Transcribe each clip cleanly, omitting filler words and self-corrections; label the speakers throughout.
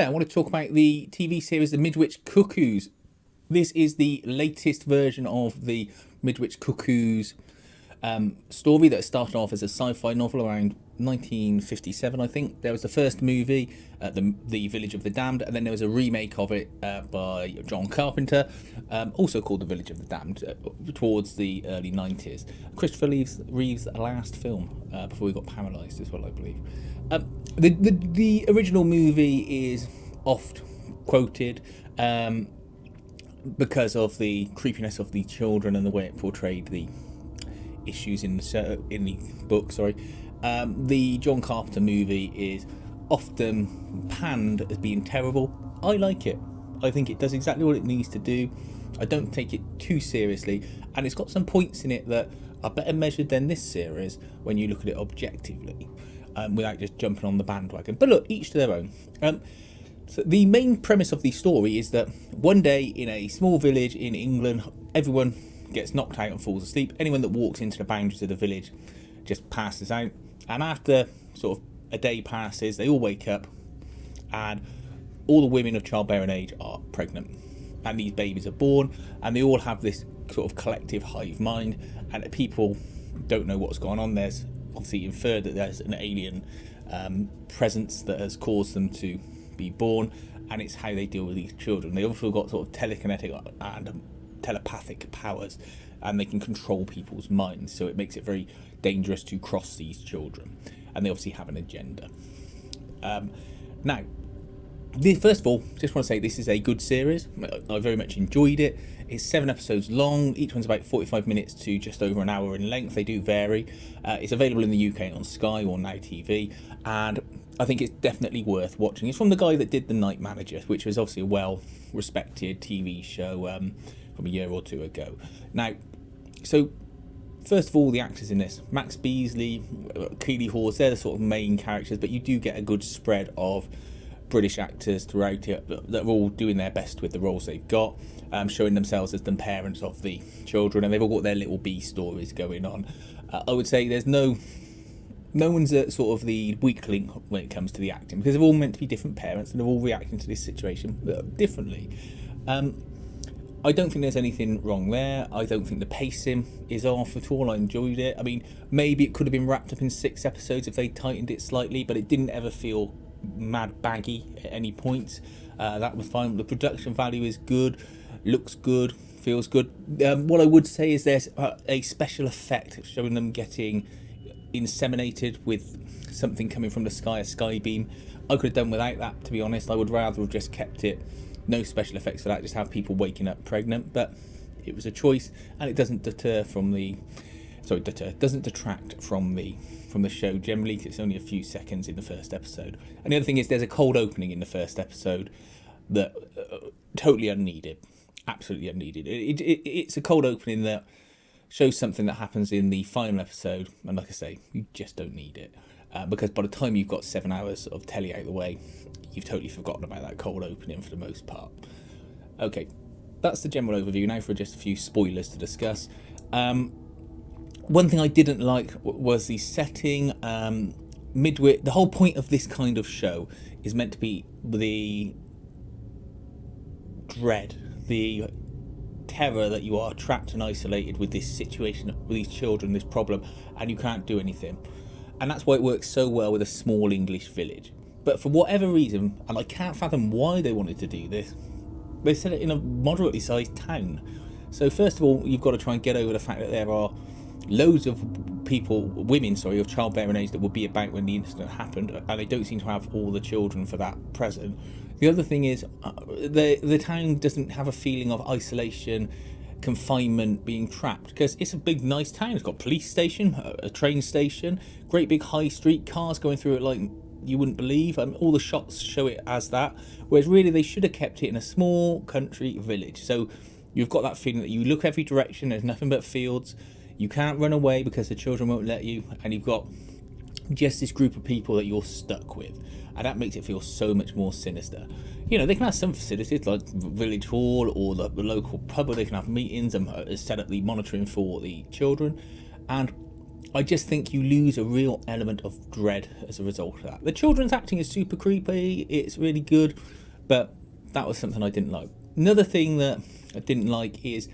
Speaker 1: I want to talk about the TV series The Midwich Cuckoos. This is the latest version of the Midwich Cuckoos story that started off as a sci-fi novel around 1957, I think. There was the first movie, the Village of the Damned, and then there was a remake of it by John Carpenter, also called The Village of the Damned, towards the early 90s. Christopher Reeve's last film before he got paralysed as well, I believe. The original movie is oft quoted because of the creepiness of the children and the way it portrayed the issues in the book. The John Carpenter movie is often panned as being terrible. I like it. I think it does exactly what it needs to do. I don't take it too seriously, and it's got some points in it that are better measured than this series when you look at it objectively, without just jumping on the bandwagon. But look, each to their own. So the main premise of the story is that one day in a small village in England, everyone gets knocked out and falls asleep. Anyone that walks into the boundaries of the village just passes out. And after sort of a day passes, they all wake up and all the women of childbearing age are pregnant. And these babies are born, and they all have this sort of collective hive mind, and people don't know what's going on. There's obviously inferred that there's an alien presence that has caused them to be born, and it's how they deal with these children. They've also got sort of telekinetic and telepathic powers, and they can control people's minds, so it makes it very dangerous to cross these children, and they obviously have an agenda. Now, first of all, just want to say this is a good series. I very much enjoyed it. It's 7 episodes long. Each one's about 45 minutes to just over an hour in length. They do vary. It's available in the UK on Sky or Now TV, and I think it's definitely worth watching. It's from the guy that did The Night Manager, which was obviously a well-respected TV show from a year or two ago. Now, so first of all, the actors in this: Max Beasley, Keely Hawes, they're the sort of main characters, but you do get a good spread of British actors throughout it that are all doing their best with the roles they've got, showing themselves as the parents of the children, and they've all got their little B stories going on. I would say there's no one's a sort of the weak link when it comes to the acting, because they're all meant to be different parents and they're all reacting to this situation differently. I don't think there's anything wrong there. I don't think the pacing is off at all. I enjoyed it. I mean, maybe it could have been wrapped up in 6 episodes if they tightened it slightly, but it didn't ever feel mad baggy at any point. That was fine. The production value is good, looks good, feels good. What I would say is there's a special effect showing them getting inseminated with something coming from the sky, a sky beam. I could have done without that, to be honest. I would rather have just kept it no special effects for that, just have people waking up pregnant. But it was a choice, and it doesn't detract from the show generally. It's only a few seconds in the first episode. And the other thing is there's a cold opening in the first episode that totally unneeded, absolutely unneeded. It's a cold opening that shows something that happens in the final episode, and like I say, you just don't need it, because by the time you've got 7 hours of telly out the way, you've totally forgotten about that cold opening for the most part. Okay, that's the general overview. Now for just a few spoilers to discuss. One thing I didn't like was the setting. Midwich, the whole point of this kind of show is meant to be the dread, the terror that you are trapped and isolated with this situation, with these children, this problem, and you can't do anything. And that's why it works so well with a small English village. But for whatever reason, and I can't fathom why they wanted to do this, they set it in a moderately sized town. So first of all, you've got to try and get over the fact that there are loads of women of childbearing age that would be about when the incident happened, and they don't seem to have all the children for that present. The other thing is the town doesn't have a feeling of isolation, confinement, being trapped, because it's a big nice town. It's got a police station, a train station, great big high street, cars going through it like you wouldn't believe. All the shots show it as that, whereas really they should have kept it in a small country village. So you've got that feeling that you look every direction, there's nothing but fields. You can't run away because the children won't let you, and you've got just this group of people that you're stuck with, and that makes it feel so much more sinister. You know, they can have some facilities like village hall or the local pub where they can have meetings and set up the monitoring for the children, and I just think you lose a real element of dread as a result of that. The children's acting is super creepy, it's really good, but that was something I didn't like. Another thing that I didn't like is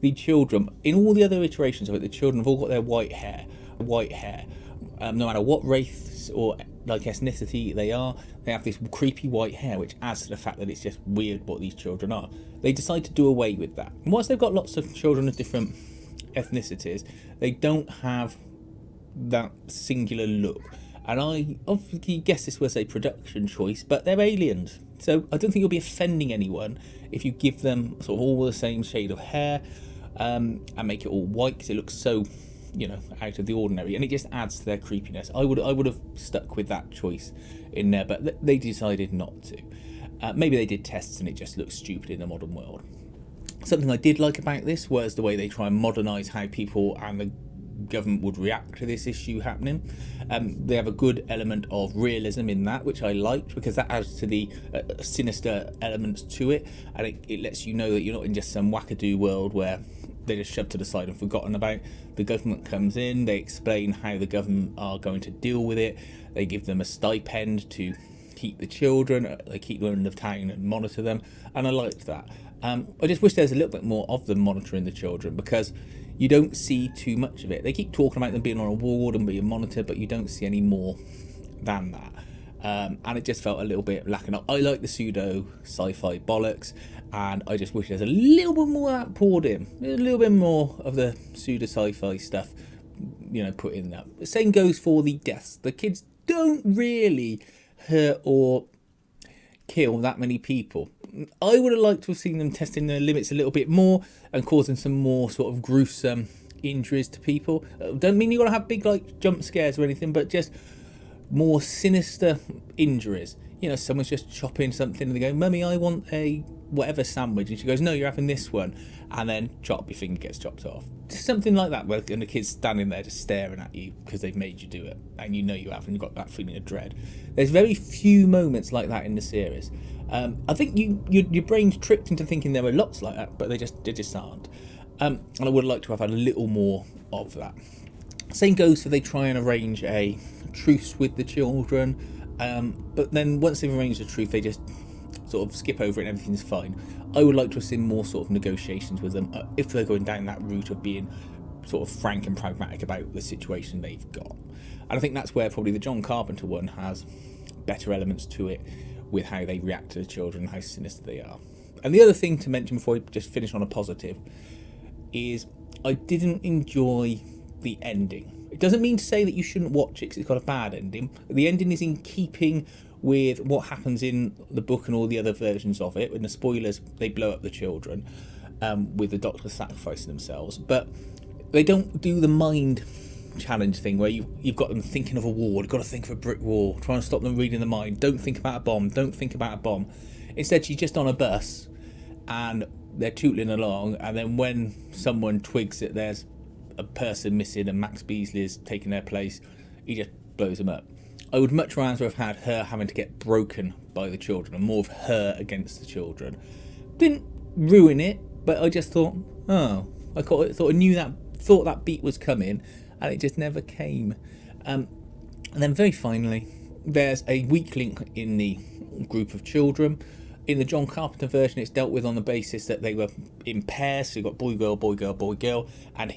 Speaker 1: the children. In all the other iterations of it, the children have all got their white hair. No matter what race or like ethnicity they are, they have this creepy white hair, which adds to the fact that it's just weird what these children are. They decide to do away with that. And whilst they've got lots of children of different ethnicities, they don't have that singular look. And I obviously guess this was a production choice, but they're aliens, so I don't think you'll be offending anyone if you give them sort of all the same shade of hair, and make it all white, because it looks so, out of the ordinary, and it just adds to their creepiness. I would have stuck with that choice in there, but they decided not to. Maybe they did tests and it just looks stupid in the modern world. Something I did like about this was the way they try and modernise how people and the government would react to this issue happening. They have a good element of realism in that, which I liked, because that adds to the sinister elements to it, and it lets you know that you're not in just some wackadoo world where they're just shoved to the side and forgotten about. The government comes in, they explain how the government are going to deal with it, they give them a stipend to keep the children, they keep them in the town and monitor them, and I liked that. I just wish there's a little bit more of them monitoring the children, because you don't see too much of it. They keep talking about them being on a ward and being monitored, but you don't see any more than that. And it just felt a little bit lacking. I like the pseudo sci-fi bollocks, and I just wish there's a little bit more of that poured in. A little bit more of the pseudo sci-fi stuff, put in there. The same goes for the deaths. The kids don't really hurt or kill that many people. I would have liked to have seen them testing their limits a little bit more and causing some more sort of gruesome injuries to people. Don't mean you got to have big jump scares or anything, but just more sinister injuries. Someone's just chopping something and they go, "Mummy, I want a whatever sandwich," and she goes, "No, you're having this one," and then your finger gets chopped off. Just something like that, and the kid's standing there just staring at you because they've made you do it, and you have, and you've got that feeling of dread. There's very few moments like that in the series. I think your brain's tricked into thinking there are lots like that, but they just aren't. And I would like to have had a little more of that. Same goes for they try and arrange a truce with the children, but then once they've arranged a truce, they just sort of skip over it and everything's fine. I would like to have seen more sort of negotiations with them if they're going down that route of being sort of frank and pragmatic about the situation they've got. And I think that's where probably the John Carpenter one has better elements to it, with how they react to the children and how sinister they are. And the other thing to mention before I just finish on a positive is I didn't enjoy the ending. It doesn't mean to say that you shouldn't watch it because it's got a bad ending. The ending is in keeping with what happens in the book and all the other versions of it. In the spoilers, they blow up the children with the doctor sacrificing themselves. But they don't do the mind challenge thing where you've got them thinking of a wall. You've got to think of a brick wall, trying to stop them reading the mind. Don't think about a bomb. Don't think about a bomb. Instead, she's just on a bus and they're tootling along, and then when someone twigs that there's a person missing and Max Beasley is taking their place, he just blows them up. I would much rather have had her having to get broken by the children and more of her against the children. Didn't ruin it, but I just thought, I thought that beat was coming, and it just never came. And then very finally, there's a weak link in the group of children. In the John Carpenter version, it's dealt with on the basis that they were in pairs, so you've got boy, girl, boy, girl, boy, girl, and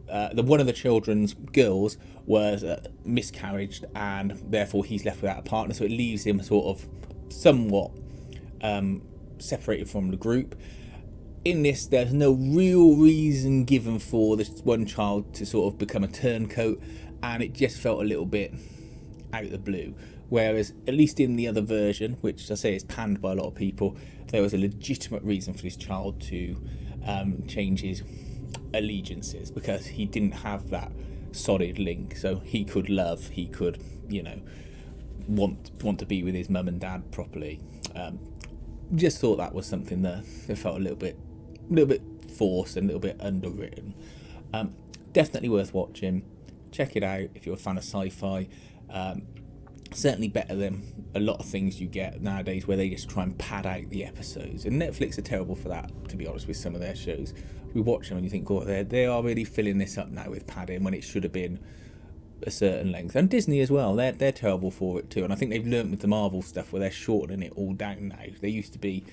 Speaker 1: one of the children's girls was miscarried, and therefore he's left without a partner, so it leaves him sort of somewhat separated from the group. In this, there's no real reason given for this one child to sort of become a turncoat, and it just felt a little bit out of the blue. Whereas, at least in the other version, which I say is panned by a lot of people, there was a legitimate reason for this child to change his allegiances, because he didn't have that solid link. So he could love, he could, want to be with his mum and dad properly. Just thought that was something that felt a little bit forced and a little bit underwritten. Definitely worth watching. Check it out if you're a fan of sci-fi. certainly better than a lot of things you get nowadays where they just try and pad out the episodes. And Netflix are terrible for that, to be honest, with some of their shows. We watch them and you think, oh, they are really filling this up now with padding when it should have been a certain length. And Disney as well, they're terrible for it too. And I think they've learnt with the Marvel stuff where they're shortening it all down now. They used to be,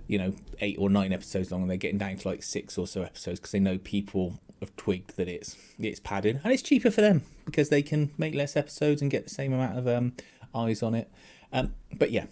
Speaker 1: 8 or 9 episodes long, and they're getting down to like 6 or so episodes because they know people have twigged that it's padding, and it's cheaper for them because they can make less episodes and get the same amount of eyes on it. But yeah,